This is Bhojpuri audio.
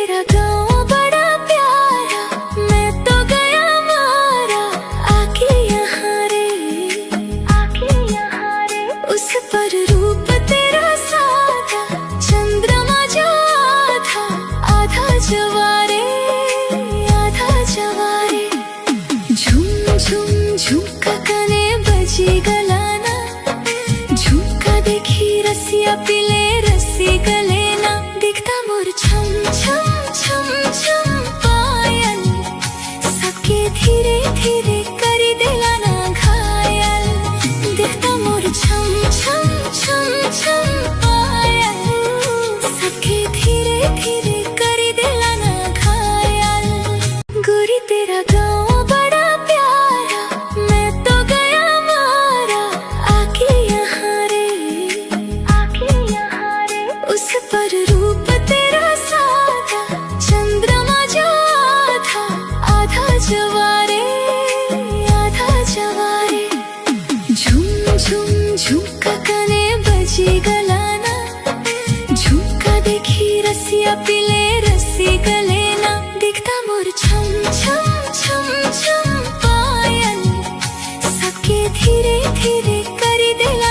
तेरा गाँव बड़ा प्यारा, मैं तो गया मारा आके यहाँ रे, आके यहाँ रे। उस पर रूप तेरा सादा, चंद्रमा जो आधा आधा जवारे, आधा जवारे। झुम झुम झुमका कने बजी गलाना, झुमका देखी रसिया पिले रसी गले ना। दिखता मोर छम छम छम छम पायल, सबके धीरे धीरे करी दिलाना घायल। दिखता मोर छम छम छम छम पायल, सबके धीरे धीरे करी दिलाना घायल। गोरी तेरा गाँव बड़ा प्यारा, मैं तो गया मारा आके यहाँ रे, आके यहाँ रे। उस पर रूप तेरा सादा, चंद्रमा जो आधा आधा जवारे, आधा जवारे। झुम झुम झुमका कने बजी गलाना, झुमका देखी रसिया पिले रसी गले ना। दिखता मोर छम छम छम छम पायल, सबके धीरे धीरे करी दिला